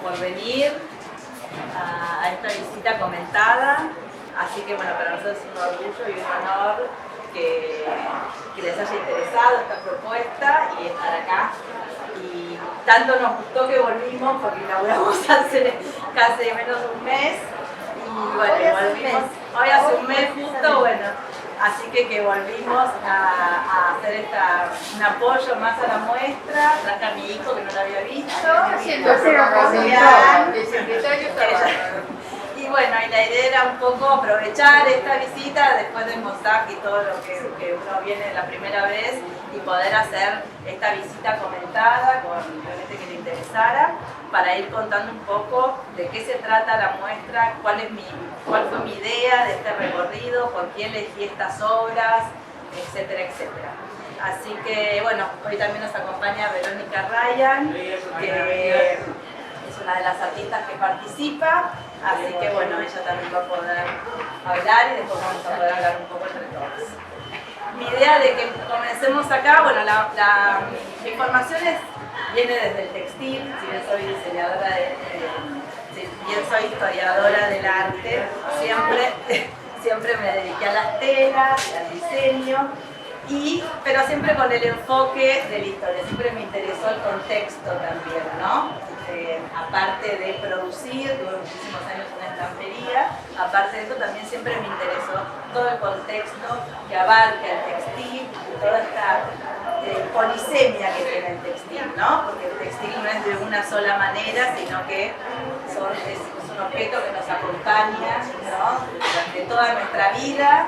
por venir a esta visita comentada. Así que bueno, para nosotros es un orgullo y un honor que les haya interesado esta propuesta y estar acá. Y tanto nos gustó que volvimos, porque inauguramos hace casi menos de un mes. Y bueno, hoy hace un mes justo, bueno. Así que volvimos a hacer un apoyo más a la muestra. Traje a mi hijo que no lo había visto. Y bueno, y la idea era un poco aprovechar esta visita después del montaje y todo lo que uno viene la primera vez y poder hacer esta visita comentada con gente que le interesara para ir contando un poco de qué se trata la muestra, cuál fue mi idea de este recorrido, por qué elegí estas obras, etcétera, etcétera. Así que bueno, hoy también nos acompaña Verónica Ryan, que es una de las artistas que participa, así que bueno, ella también va a poder hablar y después vamos a poder hablar un poco entre todos. Mi idea de que comencemos acá, bueno, mi formación viene desde el textil, si bien soy diseñadora si bien soy historiadora del arte, siempre me dediqué a las telas, al diseño, pero siempre con el enfoque de la historia, siempre me interesó el contexto también, ¿no? Aparte de producir, tuve muchísimos años en una estampería, aparte de eso también siempre me interesó todo el contexto que abarca el textil, toda esta polisemia que tiene el textil, ¿no? Porque el textil no es de una sola manera, sino que es un objeto que nos acompaña, ¿no? Durante toda nuestra vida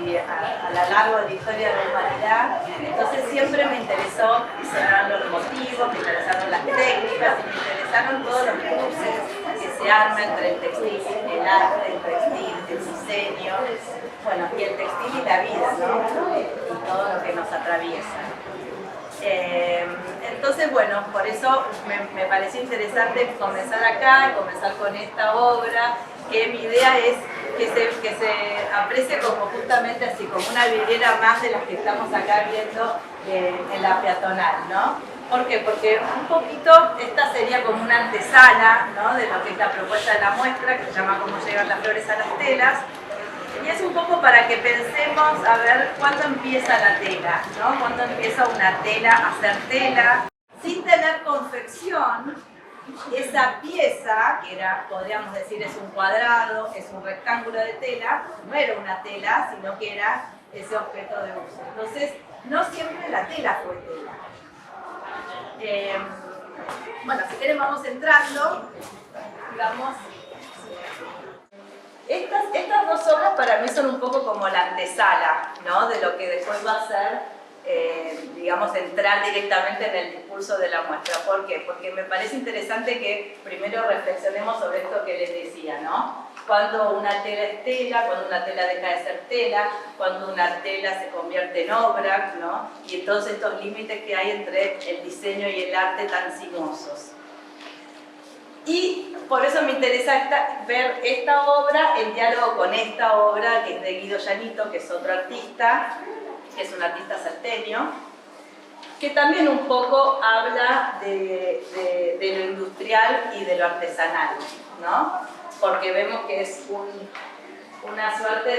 y a lo largo de la historia de la humanidad. Entonces siempre me interesó diseñar los motivos, me interesaron las técnicas y me interesaron todos los cruces que se arman entre el textil, el arte, el textil, el diseño, bueno, y el textil y la vida, ¿no? Y todo lo que nos atraviesa. Entonces, bueno, por eso me pareció interesante comenzar acá, comenzar con esta obra, que mi idea es que se aprecie como justamente así, como una vidriera más de las que estamos acá viendo en la peatonal, ¿no? ¿Por qué? Porque un poquito esta sería como una antesala, ¿no? De lo que es la propuesta de la muestra, que se llama Cómo llegan las flores a las telas. Y es un poco para que pensemos a ver cuándo empieza la tela, ¿no? Cuándo empieza una tela a hacer tela. Sin tener confección, esa pieza, que podríamos decir es un cuadrado, es un rectángulo de tela, no era una tela, sino que era ese objeto de uso. Entonces, no siempre la tela fue tela. Bueno, si quieren vamos entrando, vamos. Estas dos obras para mí son un poco como la antesala, ¿no? De lo que después va a ser, digamos, entrar directamente en el discurso de la muestra. ¿Por qué? Porque me parece interesante que primero reflexionemos sobre esto que les decía, ¿no? Cuando una tela es tela, cuando una tela deja de ser tela, cuando una tela se convierte en obra, ¿no? Y entonces estos límites que hay entre el diseño y el arte tan sinuosos. Y por eso me interesa ver esta obra en diálogo con esta obra que es de Guido Llanito, que es otro artista, que es un artista salteño, que también un poco habla de lo industrial y de lo artesanal, ¿no? Porque vemos que es una suerte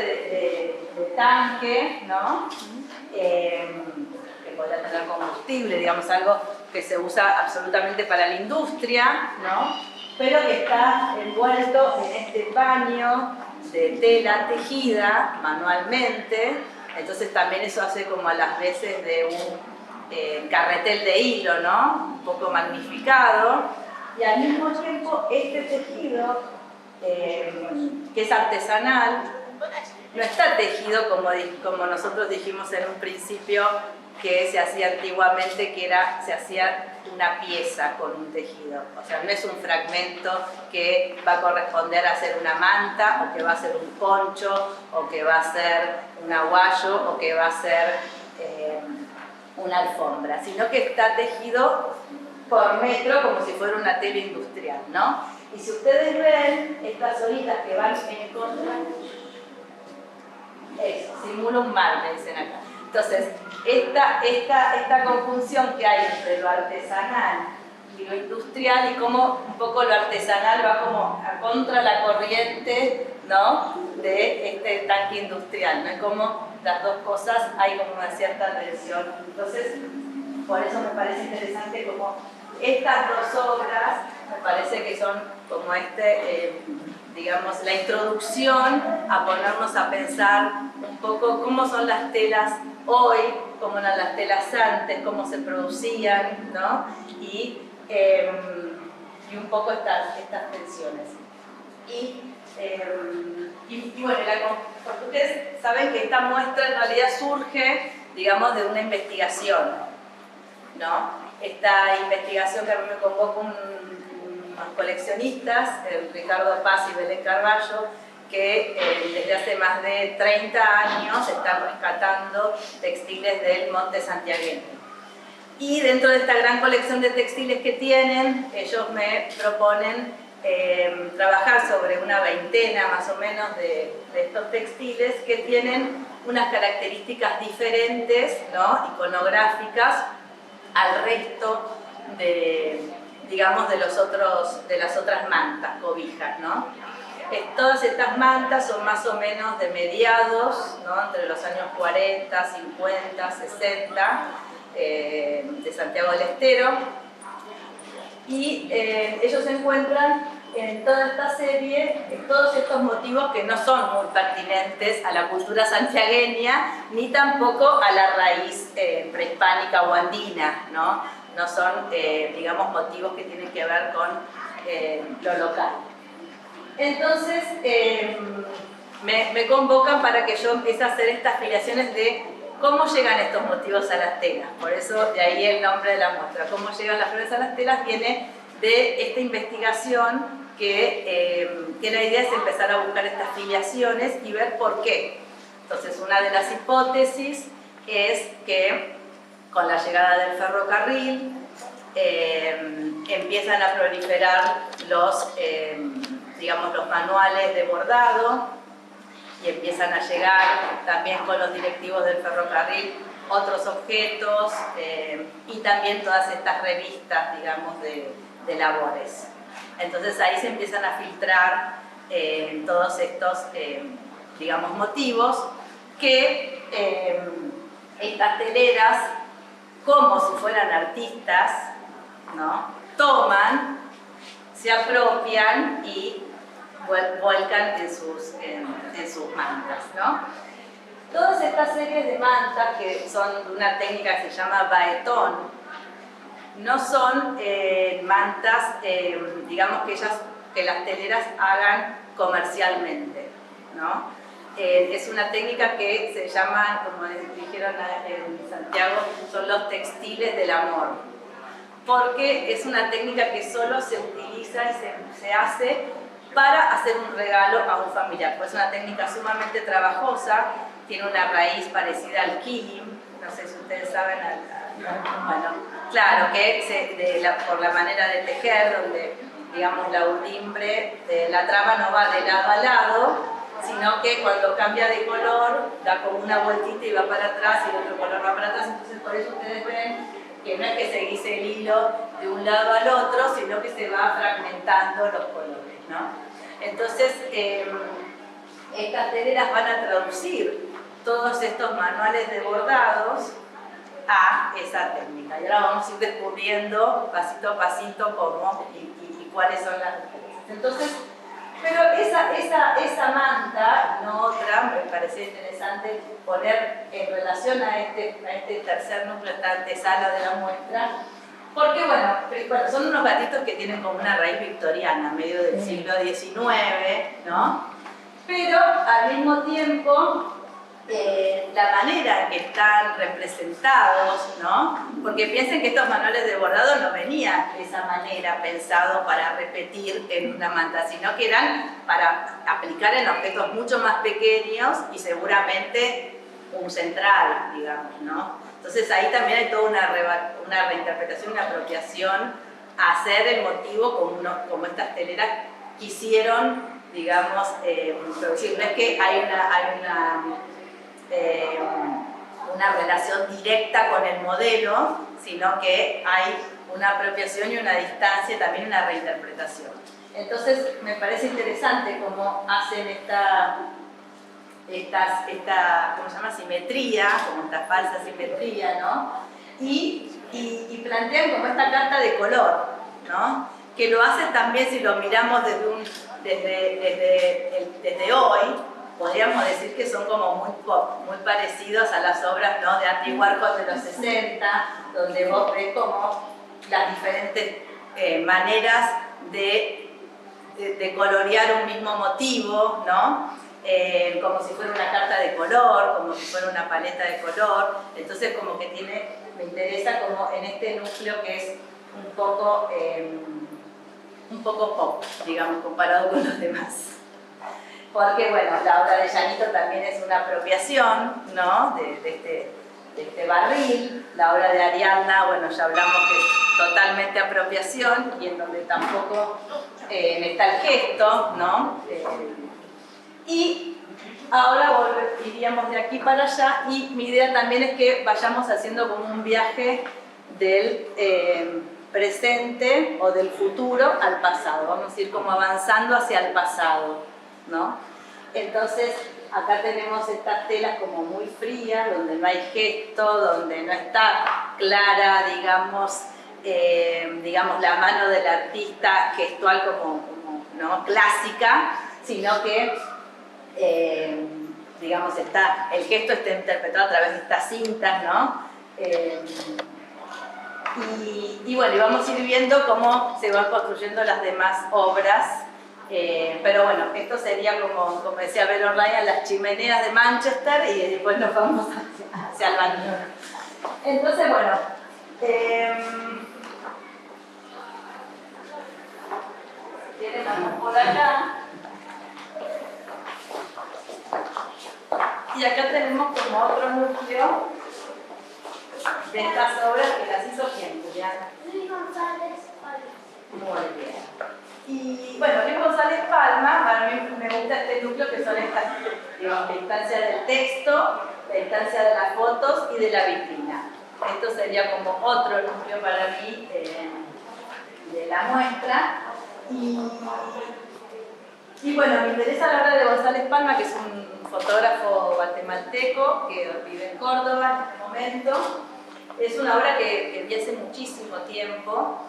de tanque, ¿no? Que podría tener combustible, digamos, algo que se usa absolutamente para la industria, ¿no? Pero que está envuelto en este paño de tela tejida manualmente. Entonces también eso hace como a las veces de un carretel de hilo, ¿no? Un poco magnificado. Y al mismo tiempo este tejido, que es artesanal, no está tejido como nosotros dijimos en un principio que se hacía antiguamente, que se hacía una pieza con un tejido. O sea, no es un fragmento que va a corresponder a hacer una manta, o que va a ser un poncho, o que va a ser un aguayo, o que va a ser una alfombra, sino que está tejido por metro como si fuera una tela industrial, ¿no? Y si ustedes ven estas horitas que van en contra, eso, simula un mar, me dicen acá. Entonces, esta conjunción que hay entre lo artesanal lo industrial y cómo un poco lo artesanal va como a contra la corriente, ¿no?, de este tanque industrial, ¿no? Y como las dos cosas hay como una cierta tensión. Entonces, por eso me parece interesante como estas dos obras, me parece que son como digamos, la introducción a ponernos a pensar un poco cómo son las telas hoy, cómo eran las telas antes, cómo se producían, ¿no? Y un poco estas tensiones. Bueno, porque ustedes saben que esta muestra en realidad surge, digamos, de una investigación, ¿no? Esta investigación que me convocó unos coleccionistas, Ricardo Paz y Belén Carballo, que desde hace más de 30 años están rescatando textiles del monte santiagueño. Y dentro de esta gran colección de textiles que tienen, ellos me proponen trabajar sobre una veintena más o menos de estos textiles que tienen unas características diferentes, ¿no?, iconográficas al resto de, digamos, de las otras mantas, cobijas, ¿no? Todas estas mantas son más o menos de mediados, ¿no?, entre los años 40, 50, 60, de Santiago del Estero, y ellos encuentran en toda esta serie todos estos motivos que no son muy pertinentes a la cultura santiagueña ni tampoco a la raíz prehispánica o andina, ¿no? No son, digamos, motivos que tienen que ver con lo local. Entonces me convocan para que yo empiece a hacer estas filiaciones de cómo llegan estos motivos a las telas. Por eso de ahí el nombre de la muestra. Cómo llegan las flores a las telas viene de esta investigación que la idea es empezar a buscar estas filiaciones y ver por qué. Entonces, una de las hipótesis es que con la llegada del ferrocarril empiezan a proliferar digamos, los manuales de bordado, y empiezan a llegar también con los directivos del ferrocarril otros objetos y también todas estas revistas, digamos, de labores. Entonces ahí se empiezan a filtrar todos estos, digamos, motivos que estas teleras, como si fueran artistas, ¿no?, toman, se apropian y vuelcan en sus mantas, ¿no? Todas estas series de mantas, que son de una técnica que se llama baetón, no son mantas, digamos, que las teleras hagan comercialmente, ¿no? Es una técnica que se llama, como dijeron en Santiago, son los textiles del amor, porque es una técnica que solo se utiliza y se hace para hacer un regalo a un familiar. Pues es una técnica sumamente trabajosa, tiene una raíz parecida al kilim, no sé si ustedes saben, bueno, claro, que por la manera de tejer, donde, digamos, la urdimbre de la trama no va de lado a lado, sino que cuando cambia de color, da como una vueltita y va para atrás y el otro color va para atrás, entonces por eso ustedes ven que no es que se guise el hilo de un lado al otro, sino que se va fragmentando los colores, ¿no? Entonces, estas teleras van a traducir todos estos manuales de bordados a esa técnica. Y ahora vamos a ir descubriendo pasito a pasito cómo y cuáles son las diferencias. Entonces, pero esa manta, no otra, me parecía interesante poner en relación a este tercer núcleo, esta antesala de la muestra, porque bueno, son unos gatitos que tienen como una raíz victoriana, medio del siglo XIX, ¿no? Pero al mismo tiempo, la manera en que están representados, ¿no? Porque piensen que estos manuales de bordado no venían de esa manera pensado para repetir en una manta, sino que eran para aplicar en objetos mucho más pequeños y seguramente un central, digamos, ¿no? Entonces ahí también hay toda una reinterpretación, una apropiación a hacer el motivo como estas teleras quisieron, digamos, producir. No es que hay una relación directa con el modelo, sino que hay una apropiación y una distancia, también una reinterpretación. Entonces me parece interesante cómo hacen esta ¿cómo se llama? Simetría, como esta falsa simetría, ¿no? Y plantean como esta carta de color, ¿no? Que lo hacen también, si lo miramos desde hoy, podríamos decir que son como muy pop, muy parecidos a las obras, ¿no?, de Andy Warhol de los 60, donde vos ves como las diferentes maneras de colorear un mismo motivo, ¿no? Como si fuera una carta de color, como si fuera una paleta de color. Entonces como que me interesa como en este núcleo que es un poco pop, digamos, comparado con los demás. Porque bueno, la obra de Llanito también es una apropiación, ¿no?, de este barril. La obra de Ariadna, bueno, ya hablamos que es totalmente apropiación y en donde tampoco está el gesto, ¿no? Y ahora iríamos de aquí para allá y mi idea también es que vayamos haciendo como un viaje del presente o del futuro al pasado. Vamos a ir como avanzando hacia el pasado, ¿no? Entonces acá tenemos estas telas como muy frías, donde no hay gesto, donde no está clara, digamos, la mano del artista gestual como ¿no?, clásica, sino que digamos, el gesto está interpretado a través de estas cintas, ¿no? Y bueno, y vamos a ir viendo cómo se van construyendo las demás obras. Pero bueno, esto sería como decía Bell Ryan, las chimeneas de Manchester, y después nos vamos hacia el baño. Entonces, bueno, si quieren, vamos por acá. Y acá tenemos como otro núcleo de estas obras que las hizo ¿quién, Juliana? Luis González Palma. Muy bien. Y bueno, Luis González Palma, a mí me gusta este núcleo que son estas, digamos, la instancia del texto, la instancia de las fotos y de la vitrina. Esto sería como otro núcleo para mí de la muestra. Y bueno, me interesa la obra de González Palma, que es un fotógrafo guatemalteco que vive en Córdoba en este momento. Es una obra que vi hace muchísimo tiempo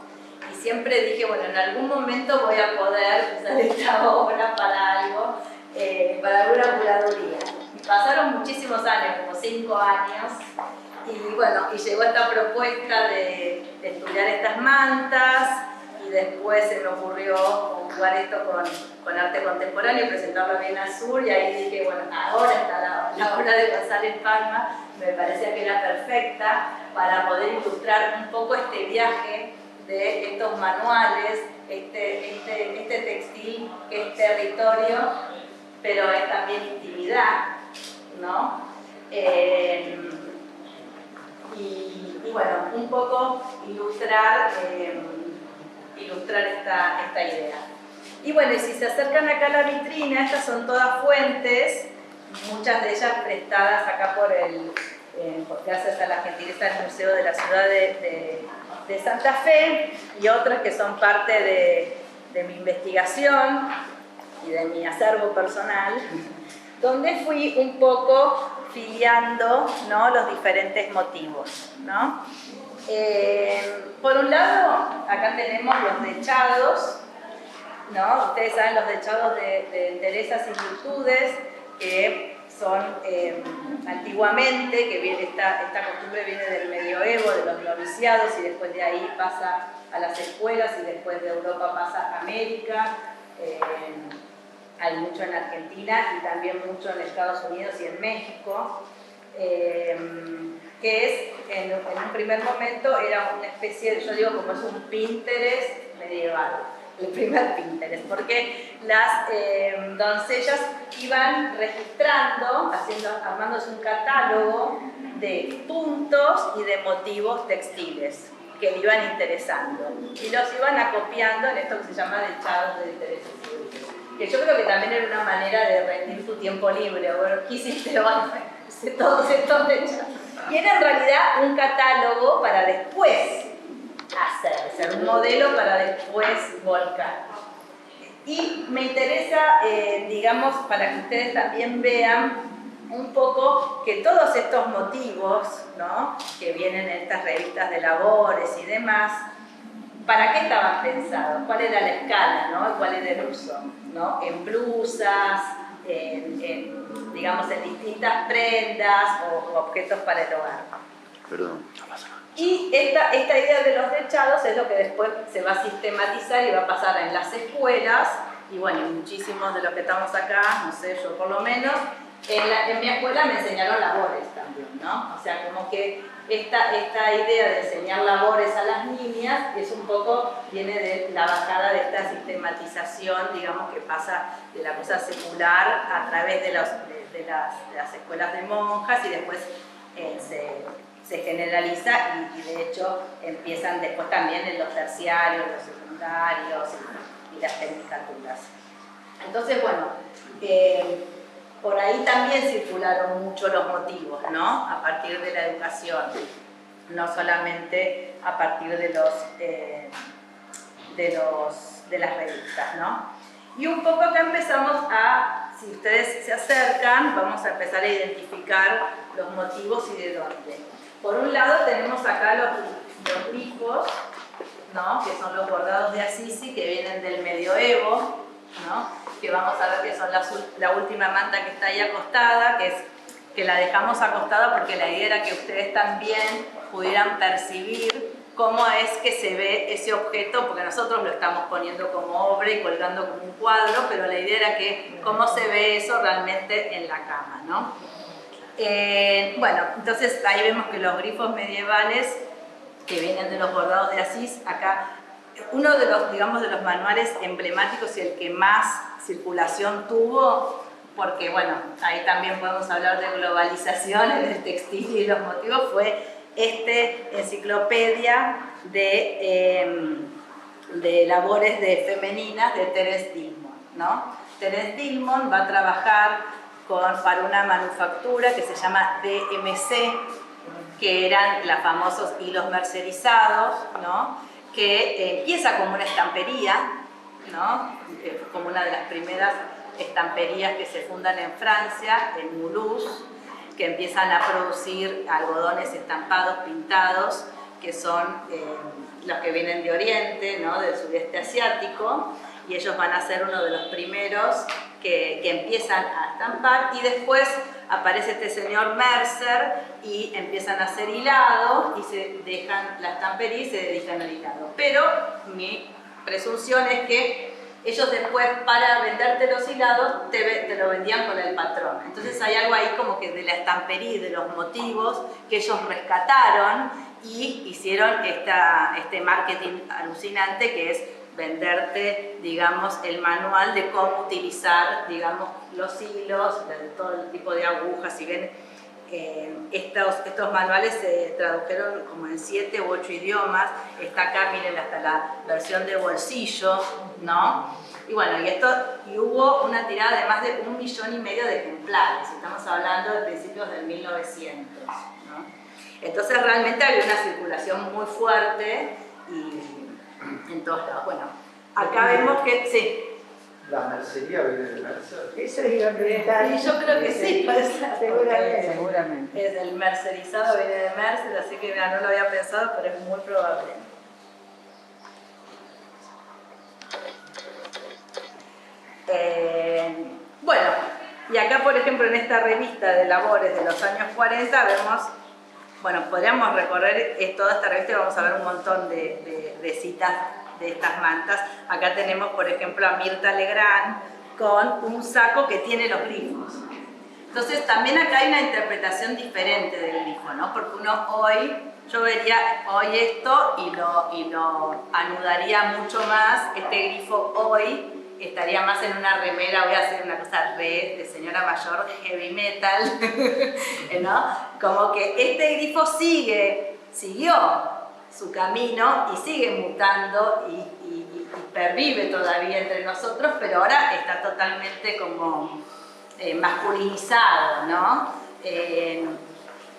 y siempre dije, bueno, en algún momento voy a poder usar esta obra para algo, para alguna curaduría. Y pasaron muchísimos años, como 5 años, y bueno, y llegó esta propuesta de estudiar estas mantas, y después se me ocurrió conjugar esto con arte contemporáneo y presentarlo bien al sur, y ahí dije, bueno, ahora está la obra de González Palma, me parecía que era perfecta para poder ilustrar un poco este viaje de estos manuales, este textil que es territorio, pero es también intimidad, ¿no? Y bueno, un poco ilustrar esta idea. Y bueno, y si se acercan acá a la vitrina, estas son todas fuentes, muchas de ellas prestadas acá gracias a la gentileza del Museo de la Ciudad de Santa Fe, y otras que son parte de mi investigación y de mi acervo personal, donde fui un poco filiando, ¿no?, los diferentes motivos, ¿no? Por un lado, acá tenemos los dechados, ¿no? Ustedes saben los dechados de enterezas y virtudes, que son antiguamente, que viene, esta costumbre viene del medioevo, de los noviciados, y después de ahí pasa a las escuelas, y después de Europa pasa a América. Hay mucho en Argentina y también mucho en Estados Unidos y en México. Que es, en un primer momento, era una especie de, yo digo, como es un Pinterest medieval, el primer Pinterest, porque las doncellas iban registrando, armándose un catálogo de puntos y de motivos textiles que le iban interesando, y los iban acopiando en esto que se llama dechados de intereses, que yo creo que también era una manera de rendir tu tiempo libre. Bueno, ¿qué hiciste? Bueno, hice todos estos dechados. Y era en realidad un catálogo para después hacer, ser un modelo para después volcar. Y me interesa, digamos, para que ustedes también vean un poco que todos estos motivos, ¿no?, que vienen en estas revistas de labores y demás, ¿para qué estaban pensados? ¿Cuál era la escala, ¿no?, cuál era el uso, ¿no? En blusas, digamos, en distintas prendas o objetos para el hogar. Perdón, no pasa nada. Y esta idea de los dechados es lo que después se va a sistematizar y va a pasar en las escuelas, y bueno, muchísimos de los que estamos acá, no sé, yo por lo menos, en mi escuela me enseñaron labores también, ¿no? O sea, como que esta idea de enseñar labores a las niñas es un poco, viene de la bajada de esta sistematización, digamos, que pasa de la cosa secular a través de las escuelas de monjas, y después se generaliza y de hecho empiezan después también en los terciarios, los secundarios y las tecnicaturas. Entonces, bueno, por ahí también circularon mucho los motivos, ¿no? A partir de la educación, no solamente a partir de las revistas, ¿no? Y un poco acá empezamos si ustedes se acercan, vamos a empezar a identificar los motivos y de dónde. Por un lado tenemos acá los grifos, ¿no?, que son los bordados de Assisi, que vienen del medioevo, ¿no?, que vamos a ver que son la última manta que está ahí acostada, que la dejamos acostada porque la idea era que ustedes también pudieran percibir cómo es que se ve ese objeto, porque nosotros lo estamos poniendo como obra y colgando como un cuadro, pero la idea era que cómo se ve eso realmente en la cama, ¿no? Bueno, entonces ahí vemos que los grifos medievales que vienen de los bordados de Asís, acá uno de los, digamos, de los manuales emblemáticos y el que más circulación tuvo, porque bueno, ahí también podemos hablar de globalización en el textil y los motivos, fue enciclopedia de labores femeninas de Thérèse Dillmont, ¿no? Thérèse Dillmont va a trabajar para una manufactura que se llama DMC, que eran los famosos hilos mercerizados, ¿no?, que empieza como una estampería, ¿no?, como una de las primeras estamperías que se fundan en Francia, en Mulhouse, que empiezan a producir algodones estampados, pintados, que son los que vienen de Oriente, ¿no?, del sudeste asiático, y ellos van a ser uno de los primeros que empiezan a estampar, y después aparece este señor Mercer y empiezan a hacer hilado y se dejan la estampería y se dedican al hilado. Pero mi presunción es que ellos después, para venderte los hilados, te lo vendían con el patrón. Entonces hay algo ahí como que de la estampería y de los motivos que ellos rescataron y hicieron este marketing alucinante, que es venderte, digamos, el manual de cómo utilizar, digamos, los hilos, de todo el tipo de agujas. Si ven, estos manuales se tradujeron como en 7 u 8 idiomas. Está acá, miren, hasta la versión de bolsillo, ¿no? Y bueno, y hubo una tirada de más de 1,5 millones de ejemplares. Estamos hablando de principios del 1900, ¿no? Entonces realmente había una circulación muy fuerte y en todos lados. Bueno, acá vemos que sí. ¿La mercería viene de Mercer? Eso iba a preguntar. Sí, yo creo que sí, puede ser. Seguramente. Es el mercerizado, viene de Mercer, así que mira, no lo había pensado, pero es muy probable. Bueno, y acá por ejemplo en esta revista de labores de los años 40 vemos, bueno, podríamos recorrer toda esta revista y vamos a ver un montón de citas de estas mantas. Acá tenemos por ejemplo a Mirta Legrand con un saco que tiene los grifos. Entonces también acá hay una interpretación diferente del grifo, ¿no? Porque yo vería hoy esto y lo anudaría mucho más. Este grifo hoy estaría más en una remera, voy a hacer una cosa de señora mayor, heavy metal, ¿no? Como que este grifo siguió su camino y sigue mutando y pervive todavía entre nosotros, pero ahora está totalmente como masculinizado, ¿no?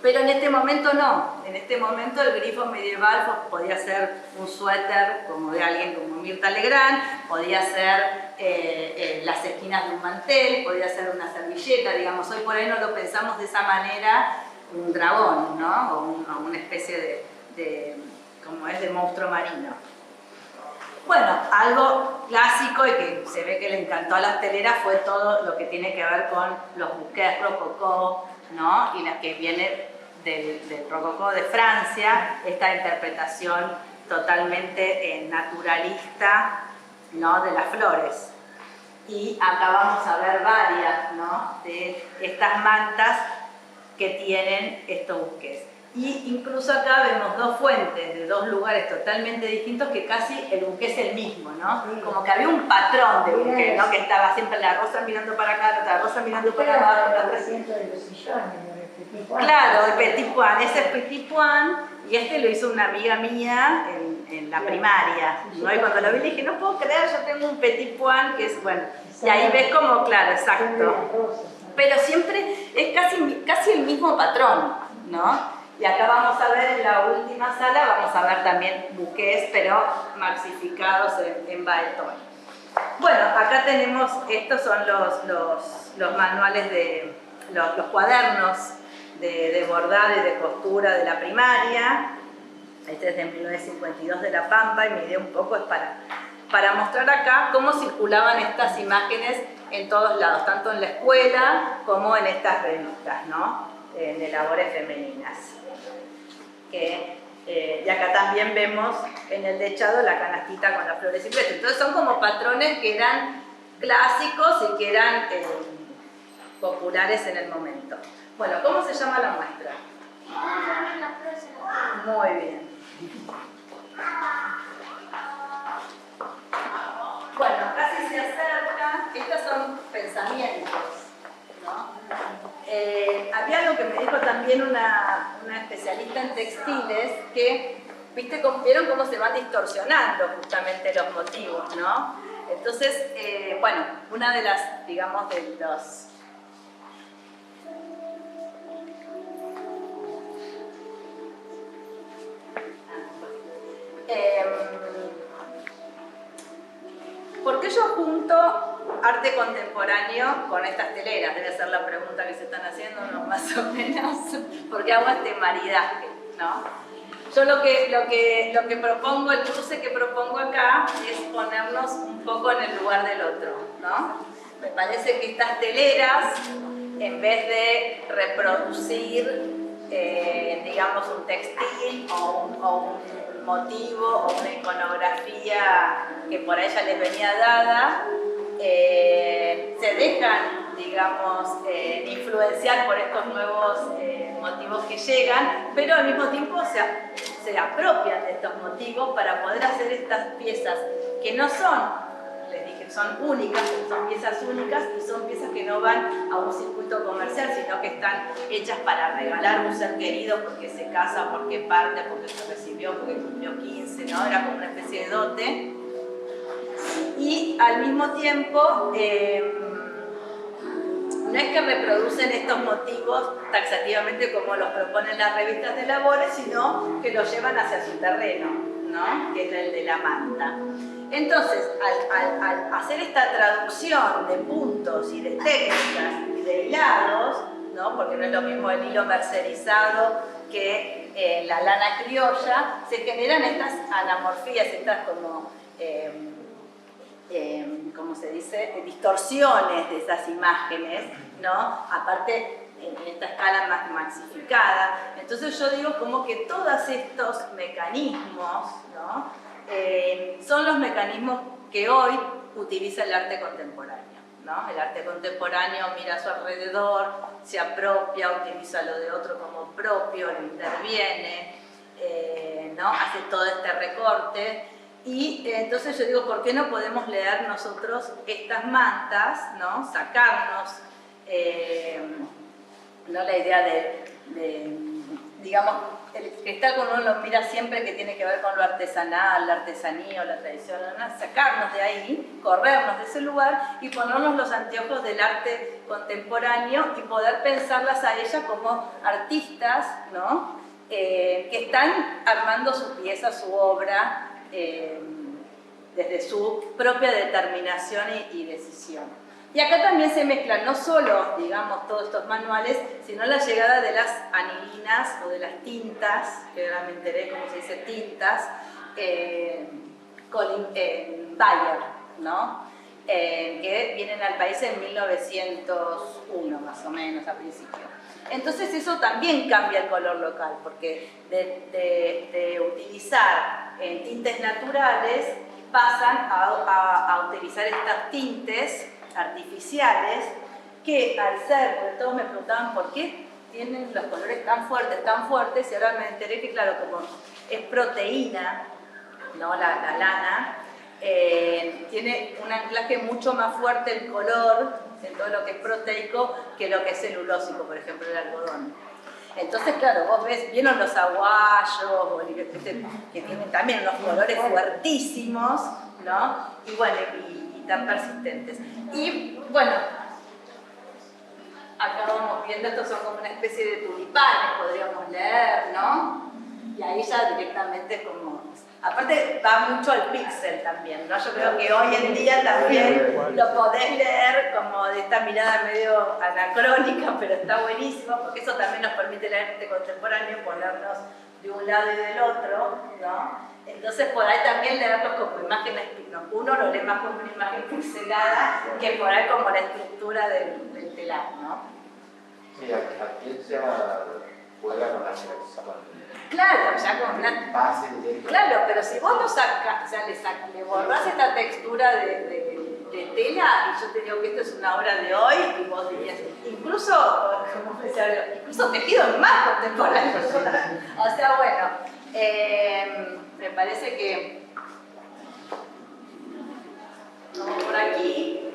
Pero en este momento no, en este momento el grifo medieval podía ser un suéter como de alguien como Mirta Legrand, podía ser las esquinas de un mantel, podía ser una servilleta, digamos, hoy por ahí no lo pensamos de esa manera, un dragón, ¿no? O una especie como es de monstruo marino. Bueno, algo clásico y que se ve que le encantó a las teleras fue todo lo que tiene que ver con los buqués rococó, ¿no? Y las que viene del rococó de Francia, esta interpretación totalmente naturalista, ¿no? De las flores. Y acá vamos a ver varias, ¿no? De estas mantas que tienen estos buqués. Y incluso acá vemos dos fuentes de dos lugares totalmente distintos que casi el buqué es el mismo, ¿no? Como que había un patrón de buqué, ¿no? Que estaba siempre la rosa mirando para acá, la otra rosa mirando para abajo, la otra... de los sillones, Claro, el petit pois, ese es petit pois, y este lo hizo una amiga mía en la primaria, ¿no? Y cuando lo vi le dije, no puedo creer, yo tengo un petit pois que es, bueno, y ahí ves como, claro, exacto. Pero siempre es casi el mismo patrón, ¿no? Y acá vamos a ver en la última sala, vamos a ver también buqués, pero maxificados en baetón. Bueno, acá tenemos, estos son los manuales de, los cuadernos de bordado y de costura de la primaria. Este es de 1952 de La Pampa y mi idea un poco es para mostrar acá cómo circulaban estas imágenes en todos lados, tanto en la escuela como en estas revistas, ¿no? De labores femeninas. Y acá también vemos en el techado la canastita con las flores silvestres. Entonces son como patrones que eran clásicos y que eran populares en el momento. Bueno, ¿cómo se llama la muestra? Muy bien. Bueno, casi se acerca. Estos son pensamientos, ¿no? Había algo que me dijo también una especialista en textiles que, vieron cómo se van distorsionando justamente los motivos, ¿no? Entonces, bueno, una de las, digamos, de los... ¿Por qué yo junto arte contemporáneo con estas teleras? Debe ser la pregunta que se están haciendo, ¿no? Más o menos. ¿Por qué hago este maridaje, ¿no? Yo lo que propongo, el cruce que propongo acá es ponernos un poco en el lugar del otro, ¿no? Me parece que estas teleras, en vez de reproducir, digamos, un textil o un motivo o una iconografía que por ella les venía dada, se dejan, digamos, influenciar por estos nuevos motivos que llegan, pero al mismo tiempo se apropian de estos motivos para poder hacer estas piezas que no son, les dije, son únicas, son piezas únicas y son piezas que no van a un circuito comercial, sino que están hechas para regalar a un ser querido porque se casa, porque parte, porque se recibió, porque cumplió 15, ¿no? Era como una especie de dote. Y al mismo tiempo, no es que reproducen estos motivos taxativamente como los proponen las revistas de labores, sino que los llevan hacia su terreno, ¿no? Que es el de la manta. Entonces, al hacer esta traducción de puntos y de técnicas y de hilados, ¿no? Porque no es lo mismo el hilo mercerizado que la lana criolla, se generan estas anamorfías, estas como... ¿cómo se dice? Distorsiones de esas imágenes, ¿no? Aparte, en esta escala más maxificada. Entonces yo digo como que todos estos mecanismos, ¿no? Son los mecanismos que hoy utiliza el arte contemporáneo, ¿no? El arte contemporáneo mira a su alrededor, se apropia, utiliza lo de otro como propio, lo interviene, ¿no? Hace todo este recorte. Y entonces yo digo, ¿por qué no podemos leer nosotros estas mantas, ¿no? Sacarnos, ¿no? La idea de digamos, el cristal cuando uno lo mira siempre que tiene que ver con lo artesanal, la artesanía o la tradición, ¿no? Sacarnos de ahí, corrernos de ese lugar y ponernos los anteojos del arte contemporáneo y poder pensarlas a ellas como artistas, ¿no? Que están armando su pieza, su obra, desde su propia determinación y decisión. Y acá también se mezclan no solo, digamos, todos estos manuales, sino la llegada de las anilinas o de las tintas, que ahora me enteré cómo se dice tintas, Bayer, ¿no? Que vienen al país en 1901, más o menos, a principio. Entonces eso también cambia el color local, porque de utilizar tintes naturales pasan a utilizar estas tintes artificiales que al ser, porque todos me preguntaban por qué tienen los colores tan fuertes, y ahora me enteré que claro, como es proteína, ¿no? La lana, tiene un anclaje mucho más fuerte el color en todo lo que es proteico que lo que es celulósico, por ejemplo el algodón. Entonces, claro, vos ves, vieron los aguayos, que tienen también unos colores fuertísimos, ¿no? Y bueno, y tan persistentes. Y bueno, acá vamos viendo, estos son como una especie de tulipanes, podríamos leer, ¿no? Y ahí ya directamente como... Aparte va mucho al píxel también, ¿no? Yo creo que hoy en día también lo podés leer como de esta mirada medio anacrónica, pero está buenísimo, porque eso también nos permite leer arte contemporáneo, ponernos de un lado y del otro, ¿no? Entonces por ahí también leerlos como imágenes, uno lo lee más como una imagen pixelada que por ahí como la estructura del telar, ¿no? Sí, la ciencia juega con la selección. Claro, ya con una base directa. Claro, pero si vos lo sacas, o sea, le borrás esta textura de tela, y yo te digo que esto es una obra de hoy, y vos dirías, incluso tejido más contemporáneo. O sea, bueno, me parece que como por aquí.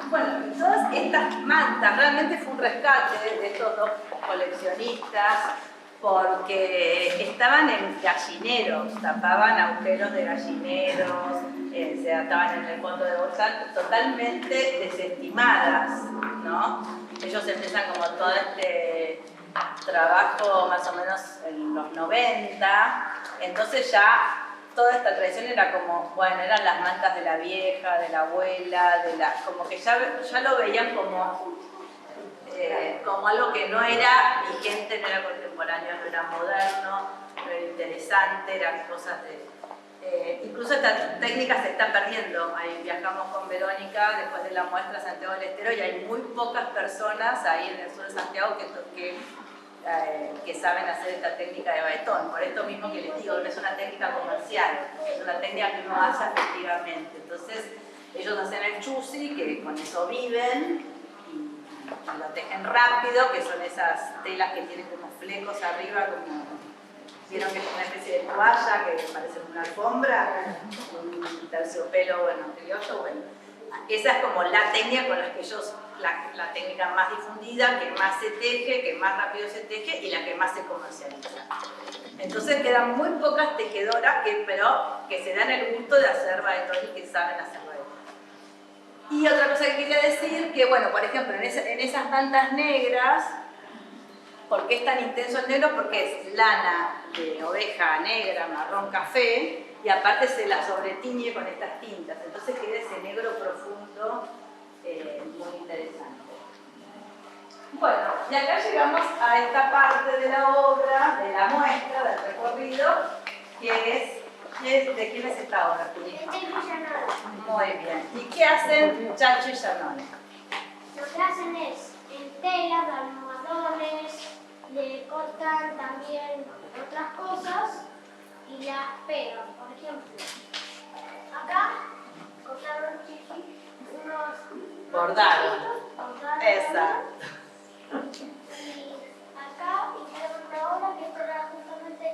Bueno, y todas estas mantas, realmente fue un rescate de estos dos coleccionistas, porque estaban en gallineros, tapaban agujeros de gallineros, se ataban en el fondo de bolsa, totalmente desestimadas, ¿no? Ellos empiezan como todo este trabajo más o menos en los 90, entonces ya toda esta tradición era como, bueno, eran las mantas de la vieja, de la abuela, como que ya lo veían como algo que no era vigente, no era contemporáneo, no era moderno, no era interesante, eran cosas de... incluso estas técnicas se están perdiendo. Ahí viajamos con Verónica después de la muestra a Santiago del Estero y hay muy pocas personas ahí en el sur de Santiago que saben hacer esta técnica de baetón. Por esto mismo que les digo, no es una técnica comercial, es una técnica que uno hace efectivamente. Entonces ellos hacen el chusi, que con eso viven, y lo tejen rápido, que son esas telas que tienen como flecos arriba, como vieron que es una especie de toalla que parece una alfombra, un terciopelo, bueno, criollo, bueno. Esa es como la técnica con la que ellos, la técnica más difundida, que más se teje, que más rápido se teje y la que más se comercializa. Entonces quedan muy pocas tejedoras pero que se dan el gusto de hacer baetón y que saben hacer baetón. Y otra cosa que quería decir, que bueno, por ejemplo, en esas mantas negras, ¿por qué es tan intenso el negro? Porque es lana de oveja negra, marrón, café, y aparte se la sobretiñe con estas tintas. Entonces queda ese negro profundo, muy interesante. Bueno, y acá llegamos a esta parte de la obra, de la muestra, del recorrido, que es ¿de quién es esta obra, Julita? Muy bien. ¿Y qué hacen Chacho y Yanone? Lo que hacen es, en tela, de almohadones, le cortan también otras cosas y las pegan. Por ejemplo, acá cortaron unos Bordado. bordados. Exacto. Y acá hicieron una obra que era justamente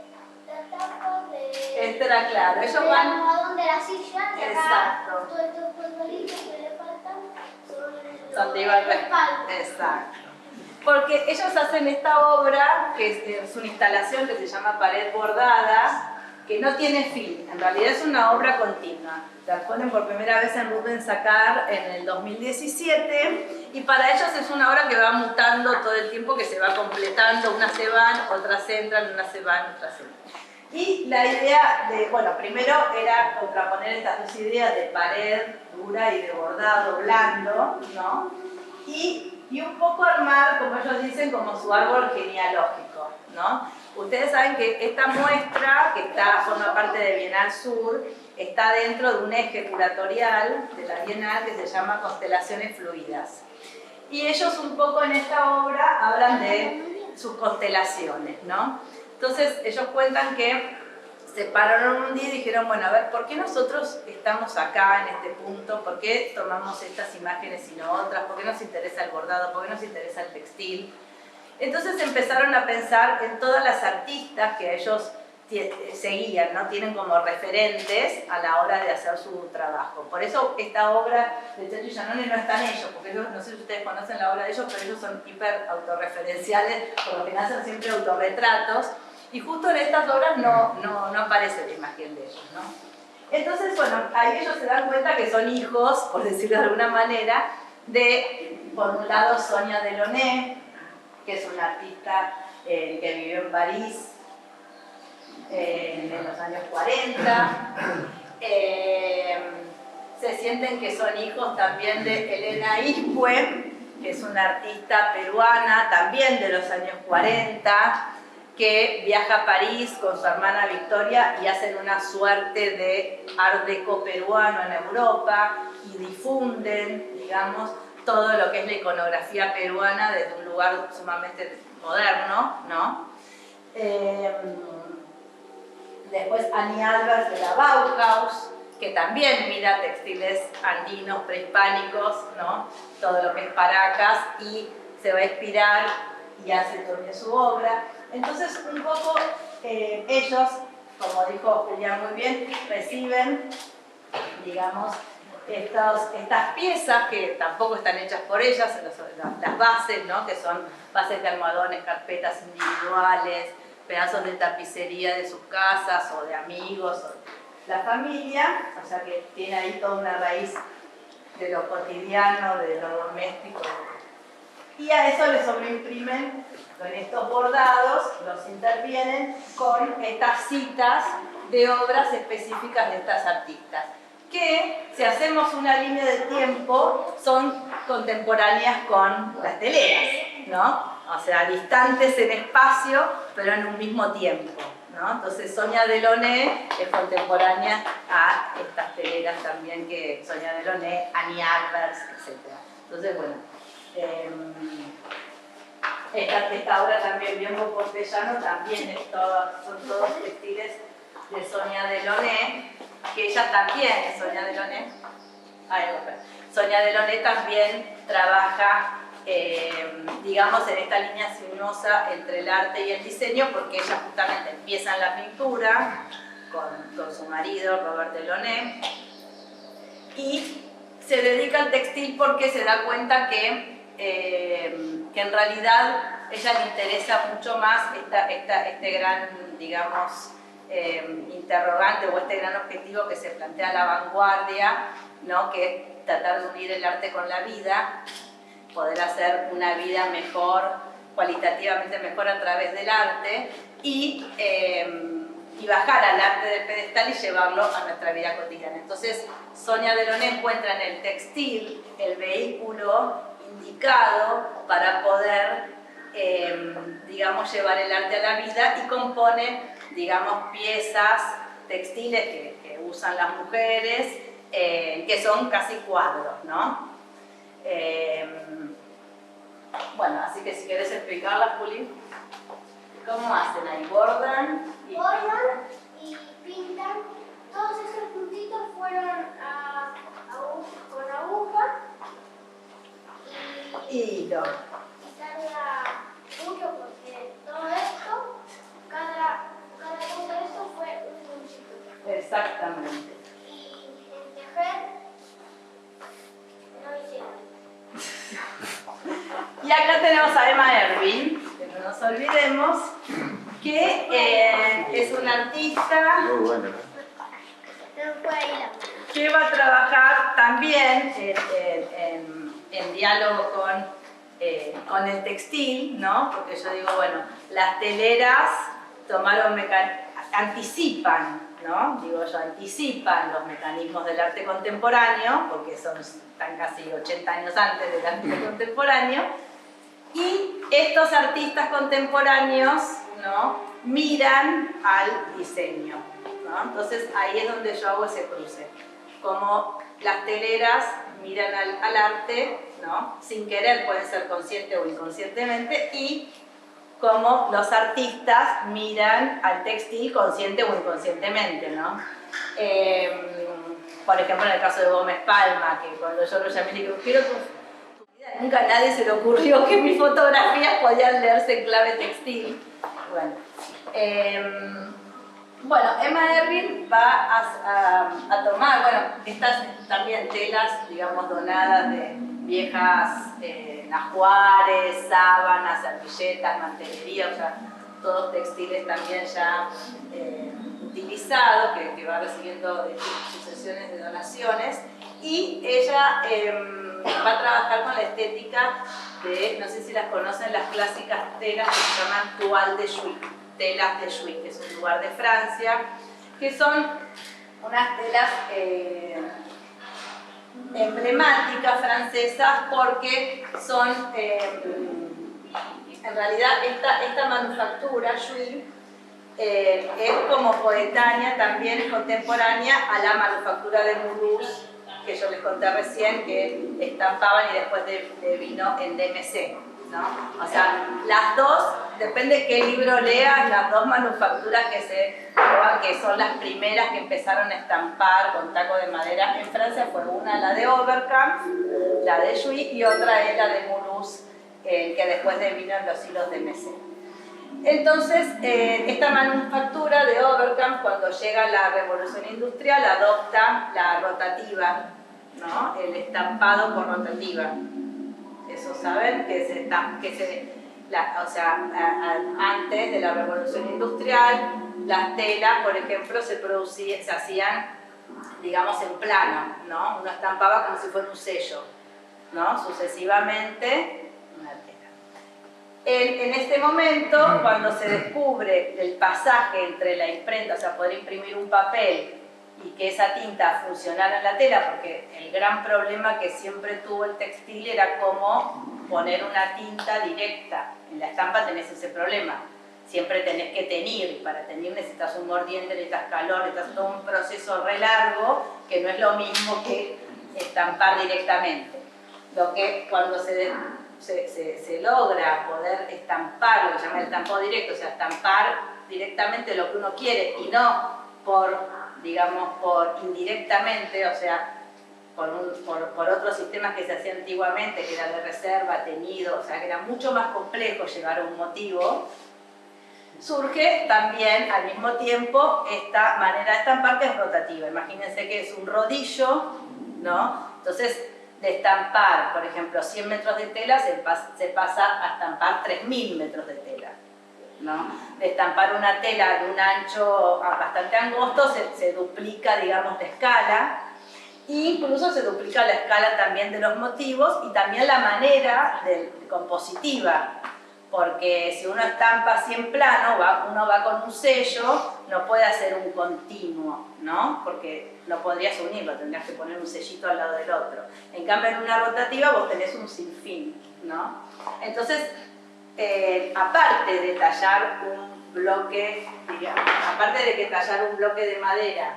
la tapa de... Este era claro. Ellos del van... almohadón de la silla y acá Exacto. todos estos frijolitos que le faltan son Son de Iván respaldo. Exacto. Porque ellos hacen esta obra, que es una instalación que se llama Pared Bordada, que no tiene fin, en realidad es una obra continua. La ponen por primera vez en Rubens Sacar en el 2017 y para ellos es una obra que va mutando todo el tiempo, que se va completando, unas se van, otras entran, unas se van, otras entran. Y la idea de, bueno, primero era contraponer estas dos ideas de pared dura y de bordado blando, ¿no? Y un poco armar, como ellos dicen, como su árbol genealógico, ¿no? Ustedes saben que esta muestra, que forma parte de Bienal Sur, está dentro de un eje curatorial de la Bienal que se llama Constelaciones Fluidas. Y ellos un poco en esta obra hablan de sus constelaciones, ¿no? Entonces ellos cuentan que se pararon un día y dijeron, bueno, a ver, ¿por qué nosotros estamos acá en este punto? ¿Por qué tomamos estas imágenes y no otras? ¿Por qué nos interesa el bordado? ¿Por qué nos interesa el textil? Entonces empezaron a pensar en todas las artistas que ellos seguían, ¿no? Tienen como referentes a la hora de hacer su trabajo. Por eso esta obra de Cheto y Giannone no están ellos, porque ellos, no sé si ustedes conocen la obra de ellos, pero ellos son hiper autorreferenciales, por lo que hacen siempre autorretratos, y justo en estas obras no aparece la imagen de ellos, ¿no? Entonces, bueno, ahí ellos se dan cuenta que son hijos, por decirlo de alguna manera, de, por un lado, Sonia Delaunay, que es una artista que vivió en París en los años 40. Se sienten que son hijos también de Elena Iscue, que es una artista peruana, también de los años 40, que viaja a París con su hermana Victoria y hacen una suerte de art deco peruano en Europa y difunden, digamos, todo lo que es la iconografía peruana desde un lugar sumamente moderno, ¿no? Después Annie Albers de la Bauhaus, que también mira textiles andinos, prehispánicos, ¿no? Todo lo que es Paracas, y se va a inspirar y hace también su obra. Entonces, un poco ellos, como dijo Julián muy bien, reciben, digamos, estas piezas que tampoco están hechas por ellas, las bases, ¿no? Que son bases de almohadones, carpetas individuales, pedazos de tapicería de sus casas o de amigos, o la familia, o sea que tiene ahí toda una raíz de lo cotidiano, de lo doméstico. Y a eso le sobreimprimen, con estos bordados, los intervienen con estas citas de obras específicas de estas artistas, que, si hacemos una línea de tiempo, son contemporáneas con las teleras, ¿no? O sea, distantes en espacio, pero en un mismo tiempo, ¿no? Entonces, Sonia Delaunay es contemporánea a estas teleras también, que Sonia Delaunay, Annie Albers, etc. Entonces, bueno, esta obra también, Biombo Portellano, también son todos textiles de Sonia Delaunay, que ella también es Sonia Delaunay. Sonia Delaunay también trabaja, digamos, en esta línea sinuosa entre el arte y el diseño, porque ella justamente empieza en la pintura con su marido, Robert Delaunay, y se dedica al textil porque se da cuenta que en realidad ella le interesa mucho más este gran, digamos, interrogante o este gran objetivo que se plantea la vanguardia, ¿no? Que es tratar de unir el arte con la vida, poder hacer una vida mejor, cualitativamente mejor a través del arte, y bajar al arte del pedestal y llevarlo a nuestra vida cotidiana. Entonces, Sonia Delaunay encuentra en el textil el vehículo indicado para poder, digamos, llevar el arte a la vida, y compone, digamos, piezas textiles que usan las mujeres, que son casi cuadros, ¿no? Bueno, así que si querés explicarlas, Juli, ¿cómo hacen ahí? ¿Bordan? Bordan y pintan. Todos esos puntitos fueron con aguja y Hilo. tarda mucho porque todo esto, cada cosa de esto fue un puntito. Exactamente. Y en tejer no hicieron. tenemos a Emma Ervin, que no nos olvidemos, que es una artista Muy bueno. que va a trabajar también en diálogo con el textil, ¿no? Porque yo digo, bueno, las teleras anticipan, ¿no? Digo yo, anticipan los mecanismos del arte contemporáneo, porque están casi 80 años antes del arte contemporáneo, y estos artistas contemporáneos, ¿no?, miran al diseño, ¿no? Entonces ahí es donde yo hago ese cruce, como las teleras miran al arte, ¿no?, sin querer, pueden ser consciente o inconscientemente, y como los artistas miran al textil consciente o inconscientemente, ¿no? Por ejemplo, en el caso de Gómez Palma, que cuando yo lo llamé le digo, quiero tu vida, nunca a nadie se le ocurrió que mis fotografías podían leerse en clave textil. Bueno, Emma Ervin va a tomar, bueno, estas también telas, digamos, donadas de viejas ajuares, sábanas, servilletas, mantelería, o sea, todos textiles también ya utilizados, que va recibiendo sucesiones de donaciones, y ella va a trabajar con la estética de, no sé si las conocen, las clásicas telas que se llaman toile de Jouy, telas de Jouy, que es un lugar de Francia, que son unas telas emblemáticas francesas porque son, en realidad, esta manufactura, Jouy, es como coetánea, también es contemporánea a la manufactura de Mulhouse, que yo les conté recién, que estampaban y después vino en DMC, ¿no? O sea, las dos, depende qué libro leas, las dos manufacturas que son las primeras que empezaron a estampar con taco de madera en Francia fue una, la de Oberkampf, la de Jouy, y otra es la de Mulhouse, que después vino en los hilos DMC. Entonces, esta manufactura de Oberkampf, cuando llega la Revolución Industrial, adopta la rotativa, ¿no?, el estampado por rotativa. Eso saben, antes de la Revolución Industrial, las telas, por ejemplo, se hacían, digamos, en plano, ¿no? Uno estampaba como si fuera un sello, ¿no? Sucesivamente, una tela. En este momento, cuando se descubre el pasaje entre la imprenta, o sea, poder imprimir un papel y que esa tinta funcionara en la tela, porque el gran problema que siempre tuvo el textil era cómo poner una tinta directa. En la estampa tenés ese problema, siempre tenés que teñir, y para teñir necesitas un mordiente, necesitas calor, necesitas todo un proceso re largo, que no es lo mismo que estampar directamente. Lo que cuando se logra poder estampar, lo que se llama el estampado directo, o sea, estampar directamente lo que uno quiere y no por indirectamente, o sea, por otros sistemas que se hacían antiguamente, que era de reserva, teñido, o sea, que era mucho más complejo llegar a un motivo, surge también al mismo tiempo esta manera de estampar que es rotativa. Imagínense que es un rodillo, ¿no? Entonces, de estampar, por ejemplo, 100 metros de tela, se pasa a estampar 3000 metros de tela, ¿no? De estampar una tela de un ancho bastante angosto se duplica, digamos, la escala, e incluso se duplica la escala también de los motivos y también la manera compositiva, porque si uno estampa así en plano, uno va con un sello, no puede hacer un continuo, ¿no? Porque no podrías unirlo, tendrías que poner un sellito al lado del otro. En cambio, en una rotativa vos tenés un sinfín, ¿no? Entonces, aparte de tallar un bloque, digamos, aparte de que tallar un bloque de madera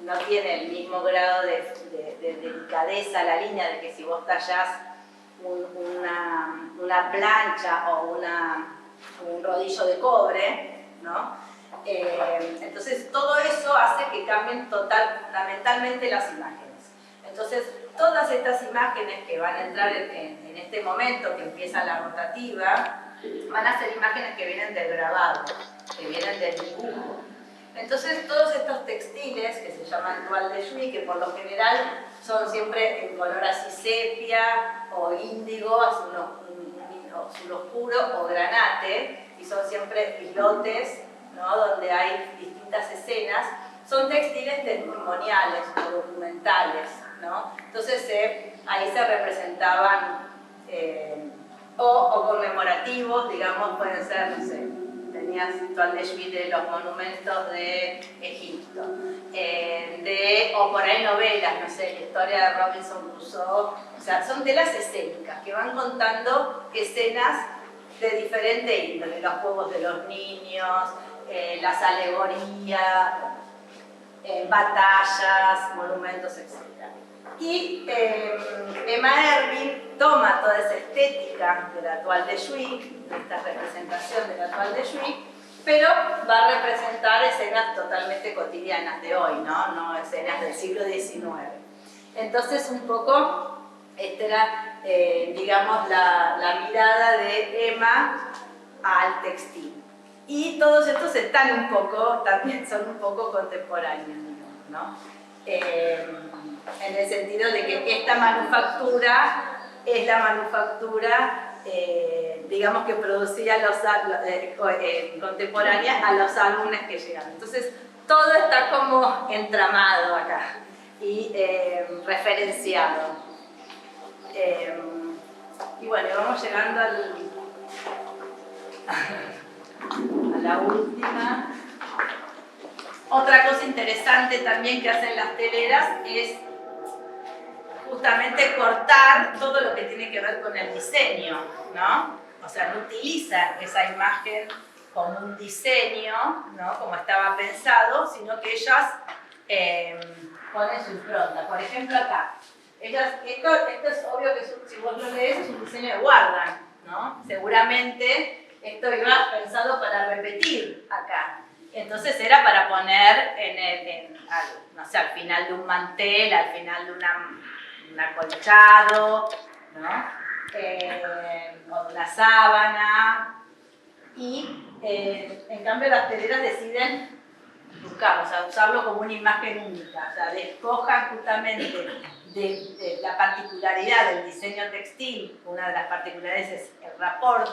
no tiene el mismo grado de delicadeza la línea, de que si vos tallás una plancha o un rodillo de cobre, ¿no? Entonces todo eso hace que cambien fundamentalmente las imágenes. Entonces todas estas imágenes que van a entrar en este momento que empieza la rotativa, van a ser imágenes que vienen del grabado, que vienen del dibujo. Entonces todos estos textiles que se llaman toile de Jouy, que por lo general son siempre en color así sepia o índigo, azul oscuro o granate, y son siempre islotes, ¿no? Donde hay distintas escenas. Son textiles testimoniales o documentales, ¿no? Entonces ahí se representaban o conmemorativos, digamos, pueden ser, no sé, tenías Toile de Juif de los monumentos de Egipto, o por ahí novelas, no sé, la historia de Robinson Crusoe, o sea, son telas escénicas que van contando escenas de diferente índole, los juegos de los niños, las alegorías, batallas, monumentos, etc. Y Emma Ervin toma toda esa estética de la Toile de Juif, de esta representación de la Toile de Juif, pero va a representar escenas totalmente cotidianas de hoy, no escenas del siglo XIX. Entonces, un poco, esta era, digamos, la mirada de Emma al textil. Y todos estos también son un poco contemporáneos, digamos, ¿no? En el sentido de que esta manufactura es la manufactura, digamos, que producía contemporánea a los álbumes que llegaron. Entonces, todo está como entramado acá y referenciado. Y bueno, vamos llegando a la última. Otra cosa interesante también que hacen las teleras es justamente cortar todo lo que tiene que ver con el diseño, ¿no? O sea, no utilizan esa imagen como un diseño, ¿no? Como estaba pensado, sino que ellas ponen su impronta. Por ejemplo, acá. Esto es obvio que si vos lo lees es un diseño de Wardan, ¿no? Seguramente esto iba pensado para repetir acá. Entonces era para poner no sé, al final de un mantel, al final de un acolchado, ¿no? O de una sábana. Y en cambio las teleras deciden buscar, o sea, usarlo como una imagen única, o sea, despojan justamente de la particularidad del diseño textil. Una de las particularidades es el rapport,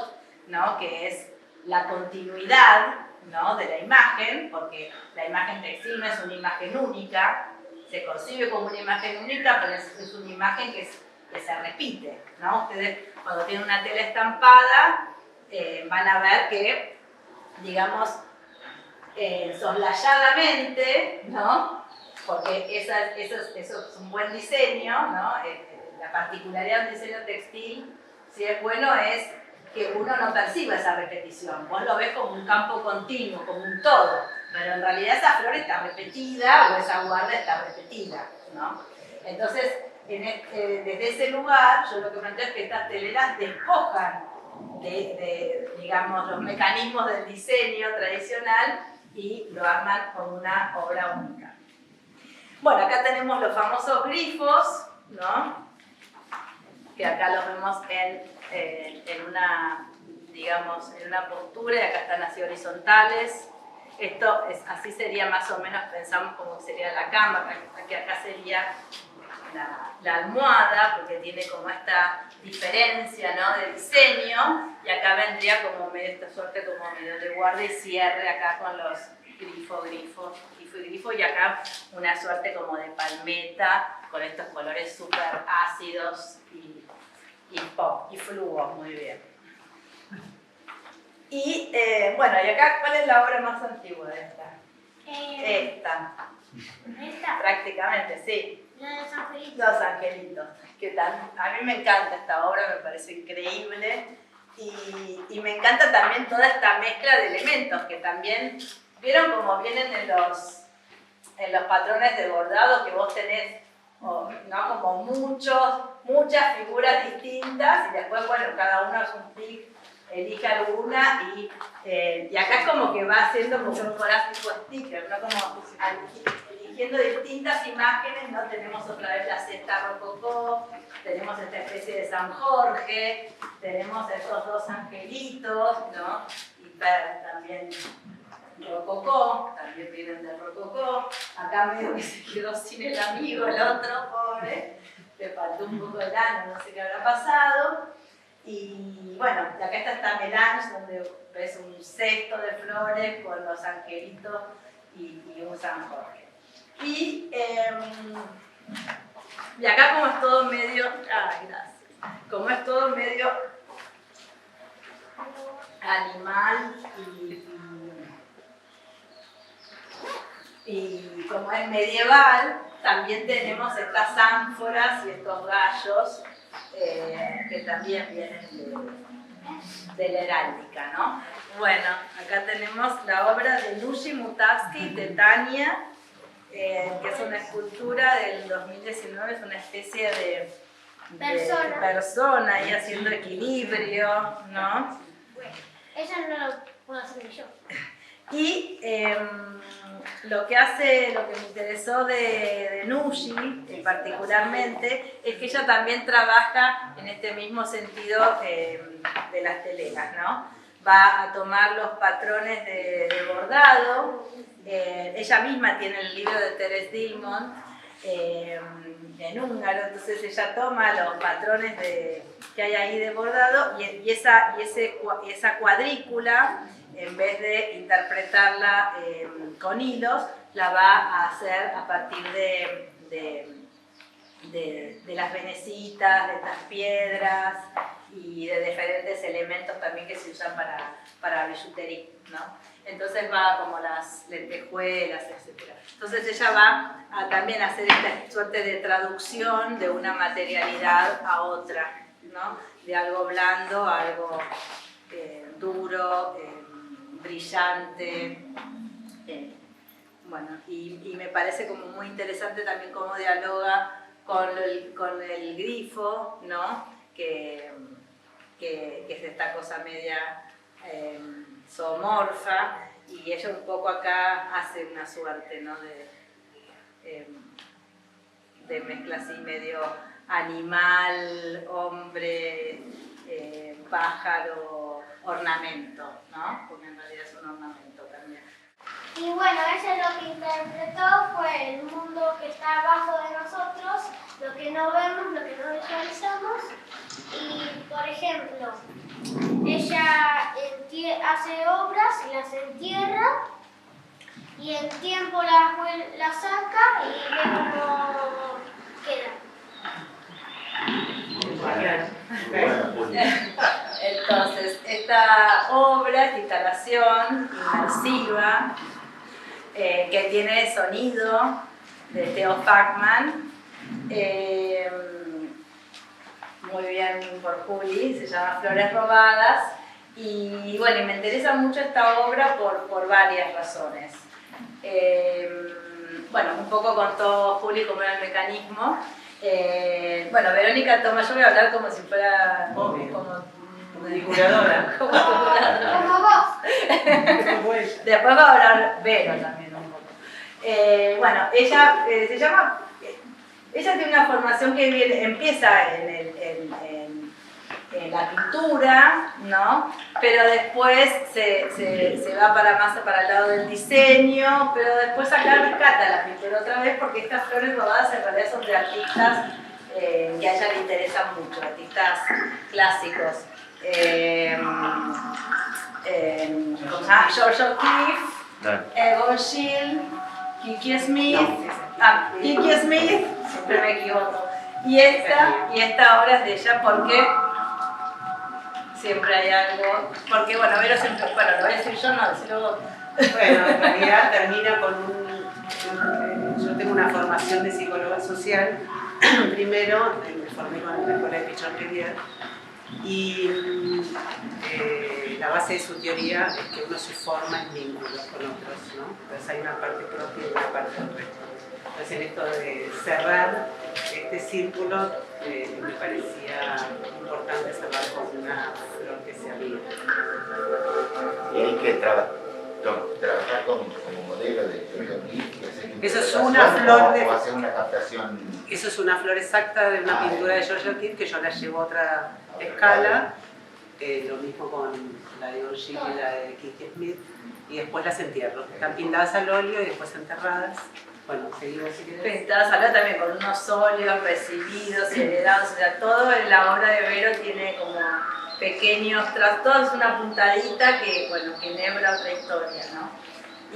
¿no? Que es la continuidad, ¿no? De la imagen, porque la imagen textil no es una imagen única, se concibe como una imagen única, pero es una imagen que se repite, ¿no? Ustedes cuando tienen una tela estampada van a ver que, digamos, soslayadamente, ¿no? Porque eso es un buen diseño, ¿no? La particularidad del diseño textil, si es bueno, es que uno no perciba esa repetición. Vos lo ves como un campo continuo, como un todo, pero en realidad esa flor está repetida o esa guarda está repetida, ¿no? Entonces, desde ese lugar, yo lo que planteo es que estas teleras despojan de digamos, los mecanismos del diseño tradicional y lo arman como una obra única. Bueno, acá tenemos los famosos grifos, ¿no? Que acá los vemos en una, digamos, en una postura, y acá están así horizontales. Esto así sería más o menos, pensamos como sería la cama, que acá sería la almohada, porque tiene como esta diferencia, ¿no? De diseño, y acá vendría como medio esta suerte como medio de guarda y cierre acá con los grifo, y acá una suerte como de palmeta con estos colores súper ácidos y fluos, muy bien. Y bueno, y acá, ¿cuál es la obra más antigua de esta? ¿Esta? Prácticamente, sí. La de los angelitos. Los angelitos. ¿Qué tal? A mí me encanta esta obra, me parece increíble. Y me encanta también toda esta mezcla de elementos que también, ¿vieron cómo vienen en los patrones de bordado que vos tenés, ¿no? Como muchas figuras distintas, y después, bueno, cada uno es un clic, elige alguna, y acá es como que va haciendo como un tipo sticker, ¿no? Como eligiendo distintas imágenes, ¿no? Tenemos otra vez la cesta rococó, tenemos esta especie de San Jorge, tenemos estos dos angelitos, ¿no? Y también rococó, también vienen del rococó. Acá medio que se quedó sin el amigo, el otro, pobre, le faltó un poco de lana, no sé qué habrá pasado. Y bueno, y acá está esta melange donde ves un cesto de flores con los angelitos y un San Jorge. Y acá como es todo medio, gracias, como es todo medio animal y como es medieval, también tenemos estas ánforas y estos gallos que también vienen de la heráldica, ¿no? Bueno, acá tenemos la obra de Nushi Mutavsky, de Tania, que es una escultura del 2019, es una especie de persona ahí haciendo equilibrio, ¿no? Ella no lo puedo hacer ni yo. Y lo que me interesó de Nushi particularmente es que ella también trabaja en este mismo sentido de las telelas, ¿no? Va a tomar los patrones de bordado. Ella misma tiene el libro de Teres Dilmond en húngaro, entonces ella toma los patrones que hay ahí de bordado y esa cuadrícula, en vez de interpretarla con hilos, la va a hacer a partir de las venecitas, de estas piedras y de diferentes elementos también que se usan para billutería, ¿no? Entonces va como las lentejuelas, etc. Entonces ella va a también hacer esta suerte de traducción de una materialidad a otra, ¿no? De algo blando a algo duro, brillante. Bueno, y me parece como muy interesante también cómo dialoga con el grifo, ¿no? Que es esta cosa media zoomorfa, y ella un poco acá hace una suerte, ¿no? de mezcla así medio animal, hombre, pájaro, ornamento, ¿no? Porque en realidad es un ornamento también. Y bueno, ella lo que interpretó fue el mundo que está abajo de nosotros, lo que no vemos, lo que no visualizamos. Y, por ejemplo, ella hace obras y las entierra y en tiempo las saca y ve cómo quedan. Entonces, esta obra, esta instalación inmersiva, que tiene sonido de Theo Fackman, muy bien por Juli, se llama Flores Robadas, y bueno, y me interesa mucho esta obra por varias razones. Bueno, un poco contó Juli cómo era el mecanismo. Bueno, Verónica toma, yo voy a hablar como si fuera como Curadora. Como vos. Después va a hablar Vero también un poco. Bueno, ella se llama. Ella tiene una formación que empieza en la pintura, ¿no? Pero después se va más para el lado del diseño, pero después acá rescata la pintura otra vez porque estas flores robadas en realidad son de artistas que a ella le interesan mucho, artistas clásicos. George O'Keeffe, Egon Schiele, Kiki Smith, siempre me equivoco. Y esta obra es de ella porque siempre hay algo, porque bueno, Vero siempre, bueno, lo voy a decir yo, no, decirlo vos. Bueno, en realidad termina con yo tengo una formación de psicóloga social, primero me formé con la escuela de Pichon-Rivière, y la base de su teoría es que uno se forma en vínculos con otros, ¿no? Entonces hay una parte propia y una parte del resto. Entonces en esto de cerrar este círculo me parecía importante cerrar con una flor que se abría. Y hay que trabajar como modelo de George O'Keeffe. Eso es una flor de... O hacer una captación... Eso es una flor exacta de una pintura de George O'Keeffe que yo la llevo a otra escala. Lo mismo con la de Orgil y la de Kiki Smith. Y después las entierro. Están pintadas al óleo y después enterradas. Bueno, seguimos si querés. Pintadas acá también con unos óleos recibidos y heredados, o sea, todo en la obra de Vero tiene como pequeños trazos, todo es una puntadita que, bueno, que enhebra otra historia, ¿no?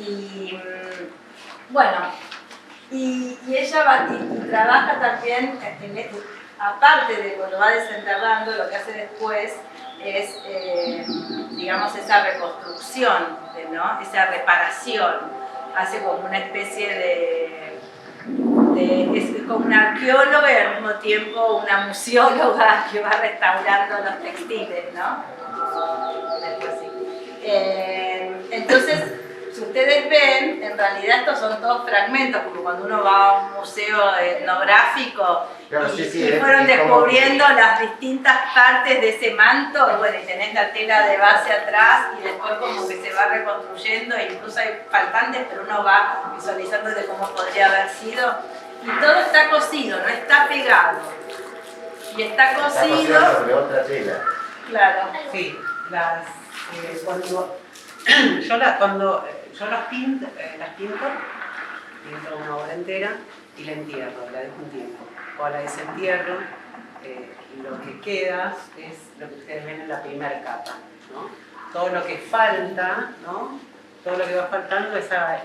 Y bueno, y ella va y trabaja también, aparte de cuando va desenterrando, lo que hace después es, digamos, esa reconstrucción, ¿no? Esa reparación. Hace como una especie es como una arqueóloga y al mismo tiempo una museóloga que va restaurando los textiles, ¿no? Después sí. Entonces, si ustedes ven, en realidad estos son todos fragmentos, como cuando uno va a un museo etnográfico Claro, y, sí, y fueron descubriendo las distintas partes de ese manto, bueno, y tenés la tela de base atrás y después como que se va reconstruyendo e incluso hay faltantes, pero uno va visualizando de cómo podría haber sido. Y todo está cosido, no está pegado. Y está cosido. Está sobre otra tela. Claro. Sí, cuando yo las pinto una obra entera y la entierro, la dejo un tiempo. O la desentierro y lo que queda es lo que ustedes ven en la primera capa, ¿no? Todo lo que falta, ¿no? Todo lo que va faltando, esa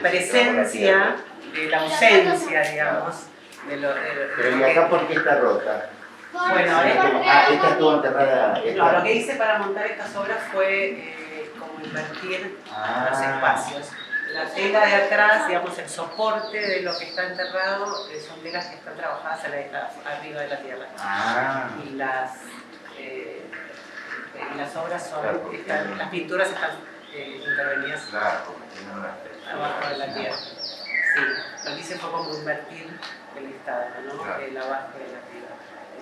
presencia de la ausencia, digamos. Pero ¿y acá por qué está rota? Bueno, esta estuvo enterrada. No, lo que hice para montar estas obras fue como invertir los espacios. La tela de atrás, digamos, el soporte de lo que está enterrado, son telas que están trabajadas arriba de la tierra. Y las obras son, las pinturas están intervenidas abajo de la tierra. Sí, lo que hice fue como invertir el estado, ¿no? El abajo de la tierra.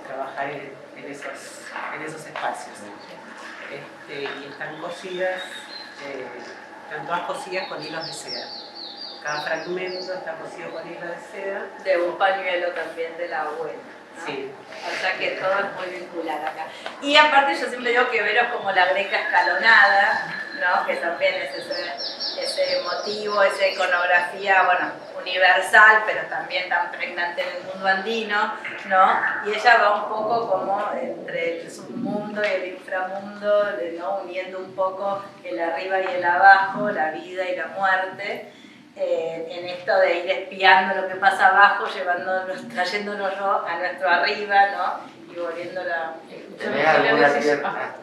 Trabajar en esos espacios. Y están cosidas, están todas cosidas con hilos de seda. Cada fragmento está cosido con hilos de seda. De un pañuelo también de la abuela, ¿no? Sí. O sea que todo es muy vincular acá. Y aparte yo siempre digo que Vero es como la greca escalonada, ¿no? Que también es ese motivo, esa iconografía, bueno, universal, pero también tan pregnante en el mundo andino, ¿no? Y ella va un poco como entre el submundo y el inframundo, ¿no? Uniendo un poco el arriba y el abajo, la vida y la muerte, en esto de ir espiando lo que pasa abajo, trayéndonos a nuestro arriba, ¿no? Y volviéndola. ¿Tenés alguna tierra?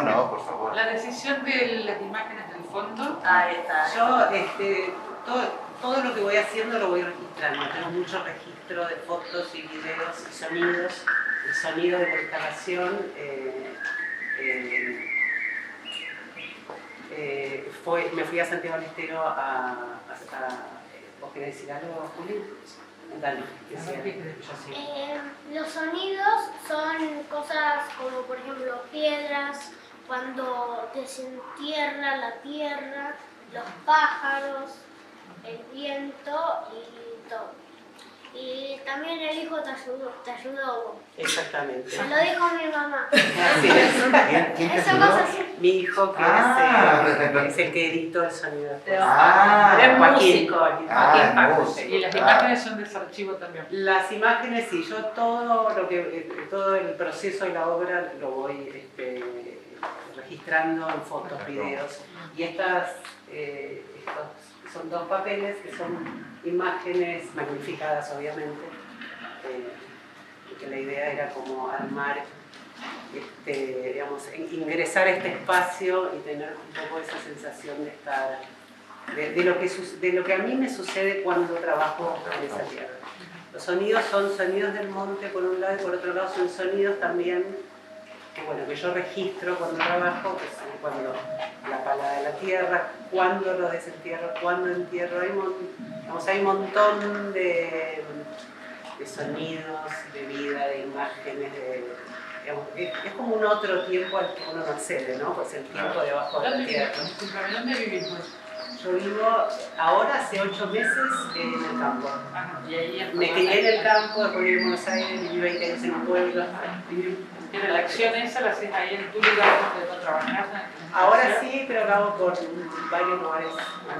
No, por favor. La decisión de las imágenes del fondo. Ahí está. Yo, todo lo que voy haciendo lo voy registrando. Tengo mucho registro de fotos y videos y sonidos. El sonido de la instalación me fui a Santiago del Estero ¿vos querés decir algo, Juli? Dale, los sonidos son cosas como, por ejemplo, piedras, cuando desentierra la tierra, los pájaros, el viento y todo. Y también el hijo te ayudó. Exactamente. Me lo dijo mi mamá. Así es. ¿Quién te Eso ayudó? pasa así. Mi hijo, que es el que editó el sonido. Es Joaquín. músico. Y las imágenes son de ese archivo también. Las imágenes, sí, yo todo el proceso de la obra lo voy registrando en fotos, videos. Y estos son dos papeles que son imágenes magnificadas, obviamente. Que la idea era como armar, digamos, ingresar a este espacio y tener un poco esa sensación de estar, de lo que a mí me sucede cuando trabajo en esa tierra. Los sonidos son sonidos del monte por un lado y por otro lado son sonidos también que yo registro cuando trabajo, que es cuando la pala de la tierra, cuando lo desentierro, cuando entierro. Hay un montón de sonidos, de vida, de imágenes, es como un otro tiempo al que uno no accede, ¿no? Pues el tiempo debajo de la tierra. ¿Dónde vivís vos? Yo vivo ahora hace 8 meses en el campo. Y ahí Me crié en el campo, después viví en Buenos Aires, viví 20 años en un pueblo. Pero la acción esa la haces ahí en tu lugar donde no trabajas. Ahora sí, pero lo hago por varios lugares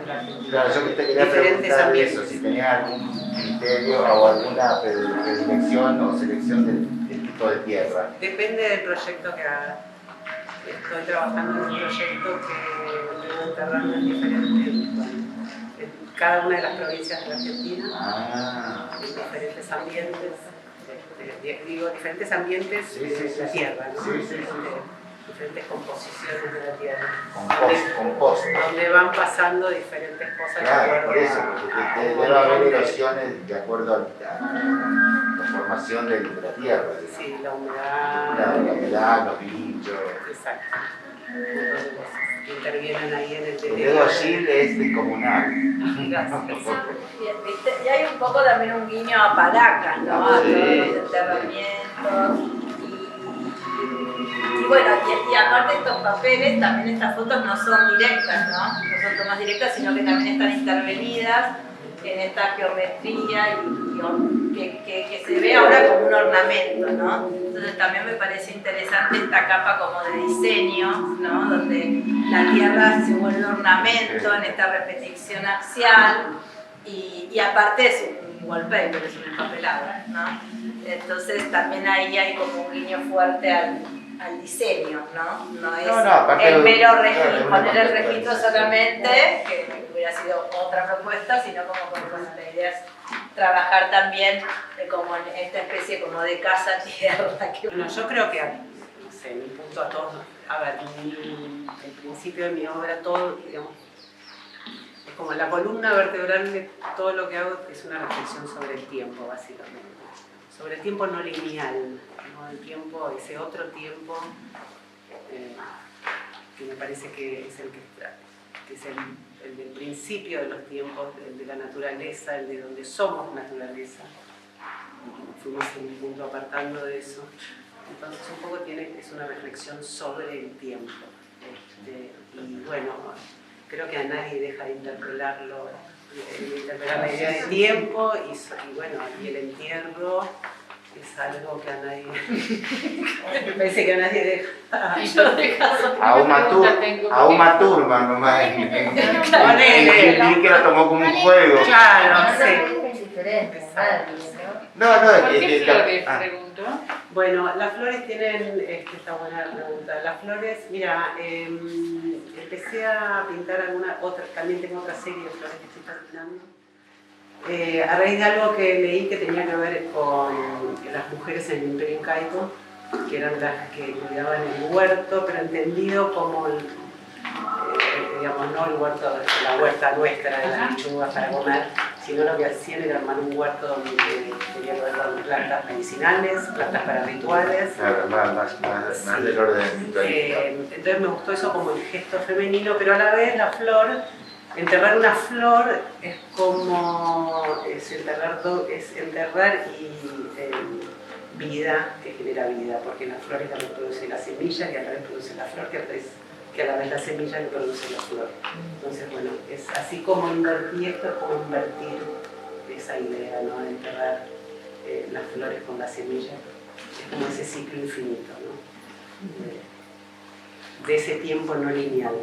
de la Argentina. Claro, yo te quería Diferentes preguntar ambientes. eso, si tenías algún criterio o alguna predilección o selección del tipo de tierra. Depende del proyecto que haga. Estoy trabajando en un proyecto que tengo enterrando en en cada una de las provincias de la Argentina, Ah, en diferentes ambientes, digo diferentes ambientes Sí, sí, de sí, la sí. tierra, ¿no? Sí, sí, sí. Diferentes composiciones de la tierra, compost. donde van pasando diferentes cosas. de Claro, acuerdo por eso, a- porque a un debe haber montón de- erosiones de acuerdo a la formación de la tierra. Sí, la Claro, humedad. la humedad, los bichos. Exacto. Un montón de cosas que intervienen ahí en el El deterioro. dedo Gil es descomunal. Y hay un poco también un guiño a Paracas, ¿no? A todos Sí. los enterramientos. Y bueno, y aparte estos papeles, también estas fotos no son directas, ¿no? No son tomas directas, sino que también están intervenidas en esta geometría que se ve ahora como un ornamento, ¿no? Entonces también me parece interesante esta capa como de diseño, ¿no? Donde la tierra se vuelve ornamento en esta repetición axial y aparte es un wallpaper, es un empapelado, ¿no? Entonces también ahí hay como un guiño fuerte al diseño, ¿no? No es aparte el mero claro, registro, una poner el registro contextualización. solamente, que hubiera sido otra propuesta, sino como bueno, la idea es trabajar también como en esta especie como de casa-tierra. Bueno, yo creo que, no sé, mi punto a todos, a ver, el principio de mi obra, todo, digamos, es como la columna vertebral de todo lo que hago es una reflexión sobre el tiempo, básicamente. Sobre el tiempo no lineal, ¿no? El tiempo, ese otro tiempo que me parece que es el que es el del principio de los tiempos, el de la naturaleza, el de donde somos naturaleza. Fuimos en un punto apartando de eso. Entonces un poco es una reflexión sobre el tiempo. Y bueno, creo que a nadie deja de interpelarlo, de interpelar la idea de tiempo y bueno, y el entierro es algo que a nadie, me parece que a nadie deja. A Uma Thurman nomás que lo tomó como un juego. Claro, sí. Es diferente, No, ¿Por qué flores? Pregunto. Bueno, las flores tienen, esta buena pregunta, las flores, mira, empecé a pintar también tengo otra serie de flores que estoy terminando, a raíz de algo que leí que tenía que ver con las mujeres en el Imperio Incaico, que eran las que cuidaban el huerto, pero entendido como digamos, no el huerto, la huerta nuestra de las lechugas para comer, sino lo que hacían era armar un huerto donde tenía que ver con plantas medicinales, plantas para rituales. Claro, más del orden ritualista. Entonces me gustó eso como el gesto femenino, pero a la vez la flor, enterrar una flor es como enterrar y vida que genera vida, porque la flor es la que produce la semilla, que a la vez produce la flor, que a la vez la semilla que produce la flor. Entonces, bueno, es así como invertir esto, es como invertir esa idea, ¿no? De enterrar las flores con la semilla. Es como ese ciclo infinito, ¿no? De ese tiempo no lineal.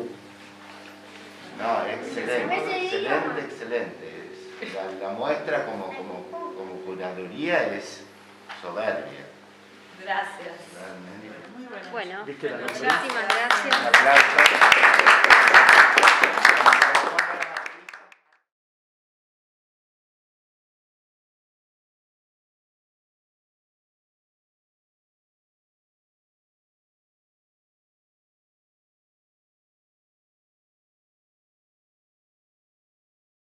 No, excelente. La muestra como curaduría es soberbia. Gracias. Realmente. Bueno, ¿Viste la muchísimas gracias. Un aplauso.